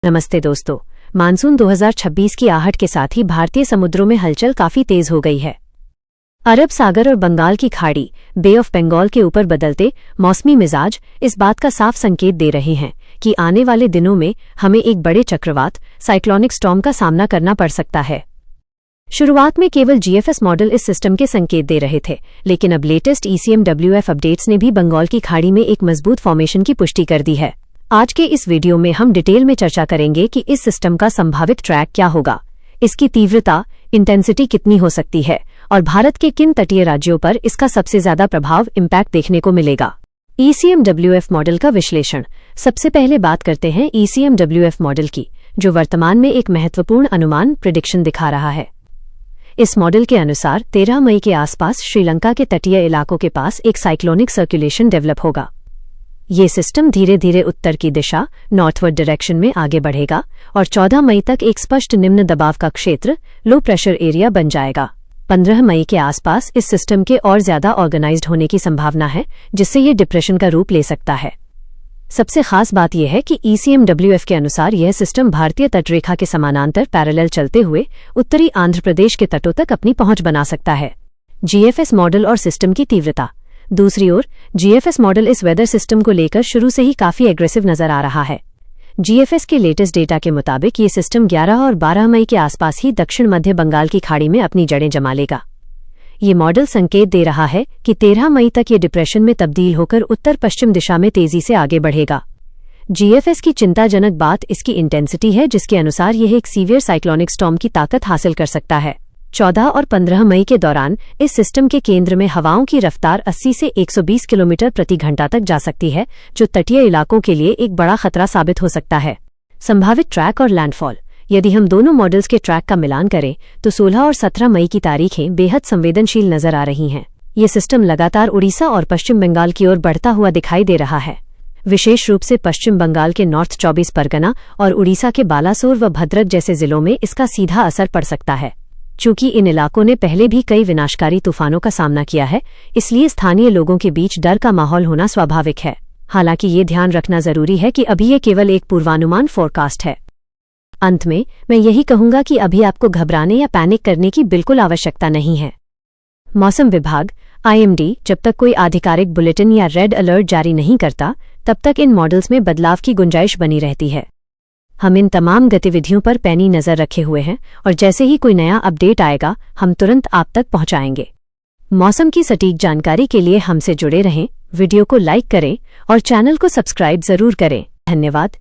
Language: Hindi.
नमस्ते दोस्तों, मानसून 2026 की आहट के साथ ही भारतीय समुद्रों में हलचल काफी तेज हो गई है। अरब सागर और बंगाल की खाड़ी, बे ऑफ बंगाल के ऊपर बदलते मौसमी मिजाज इस बात का साफ संकेत दे रहे हैं कि आने वाले दिनों में हमें एक बड़े चक्रवात साइक्लोनिक स्टॉर्म का सामना करना पड़ सकता है। शुरुआत में केवल जीएफएस मॉडल इस सिस्टम के संकेत दे रहे थे, लेकिन अब लेटेस्ट ECMWF अपडेट्स ने भी बंगाल की खाड़ी में एक मजबूत फॉर्मेशन की पुष्टि कर दी है। आज के इस वीडियो में हम डिटेल में चर्चा करेंगे कि इस सिस्टम का संभावित ट्रैक क्या होगा, इसकी तीव्रता, इंटेंसिटी कितनी हो सकती है और भारत के किन तटीय राज्यों पर इसका सबसे ज्यादा प्रभाव इम्पैक्ट देखने को मिलेगा। ECMWF मॉडल का विश्लेषण। सबसे पहले बात करते हैं ECMWF मॉडल की, जो वर्तमान में एक महत्वपूर्ण अनुमान प्रिडिक्शन दिखा रहा है। इस मॉडल के अनुसार 13 मई के आसपास श्रीलंका के तटीय इलाकों के पास एक साइक्लोनिक सर्कुलेशन डेवलप होगा। ये सिस्टम धीरे धीरे उत्तर की दिशा नॉर्थवर्ड डायरेक्शन में आगे बढ़ेगा और 14 मई तक एक स्पष्ट निम्न दबाव का क्षेत्र लो प्रेशर एरिया बन जाएगा। 15 मई के आसपास इस सिस्टम के और ज्यादा ऑर्गेनाइज्ड होने की संभावना है, जिससे ये डिप्रेशन का रूप ले सकता है। सबसे खास बात यह है कि ECMWF के अनुसार यह सिस्टम भारतीय तटरेखा के समानांतर पैरेलल चलते हुए उत्तरी आंध्र प्रदेश के तटों तक अपनी पहुंच बना सकता है। GFS मॉडल और सिस्टम की तीव्रता। दूसरी ओर GFS मॉडल इस वेदर सिस्टम को लेकर शुरू से ही काफी एग्रेसिव नजर आ रहा है। GFS के लेटेस्ट डेटा के मुताबिक ये सिस्टम 11 और 12 मई के आसपास ही दक्षिण मध्य बंगाल की खाड़ी में अपनी जड़ें जमा लेगा। ये मॉडल संकेत दे रहा है कि 13 मई तक ये डिप्रेशन में तब्दील होकर उत्तर पश्चिम दिशा में तेजी से आगे बढ़ेगा। GFS की चिंताजनक बात इसकी इंटेंसिटी है, जिसके अनुसार यह एक सीवियर साइक्लोनिक स्टॉर्म की ताकत हासिल कर सकता है। 14 और 15 मई के दौरान इस सिस्टम के केंद्र में हवाओं की रफ्तार 80 से 120 किलोमीटर प्रति घंटा तक जा सकती है, जो तटीय इलाकों के लिए एक बड़ा खतरा साबित हो सकता है। संभावित ट्रैक और लैंडफॉल। यदि हम दोनों मॉडल्स के ट्रैक का मिलान करें तो 16 और 17 मई की तारीखें बेहद संवेदनशील नजर आ रही हैं। ये सिस्टम लगातार उड़ीसा और पश्चिम बंगाल की ओर बढ़ता हुआ दिखाई दे रहा है। विशेष रूप से पश्चिम बंगाल के नॉर्थ 24 परगना और उड़ीसा के बालासोर व भद्रक जैसे जिलों में इसका सीधा असर पड़ सकता है। चूंकि इन इलाकों ने पहले भी कई विनाशकारी तूफानों का सामना किया है, इसलिए स्थानीय लोगों के बीच डर का माहौल होना स्वाभाविक है। हालांकि ये ध्यान रखना जरूरी है कि अभी ये केवल एक पूर्वानुमान फोरकास्ट है। अंत में मैं यही कहूंगा कि अभी आपको घबराने या पैनिक करने की बिल्कुल आवश्यकता नहीं है। मौसम विभाग IMD जब तक कोई आधिकारिक बुलेटिन या रेड अलर्ट जारी नहीं करता, तब तक इन मॉडल्स में बदलाव की गुंजाइश बनी रहती है। हम इन तमाम गतिविधियों पर पैनी नजर रखे हुए हैं और जैसे ही कोई नया अपडेट आएगा, हम तुरंत आप तक पहुंचाएंगे। मौसम की सटीक जानकारी के लिए हमसे जुड़े रहें, वीडियो को लाइक करें और चैनल को सब्सक्राइब जरूर करें। धन्यवाद।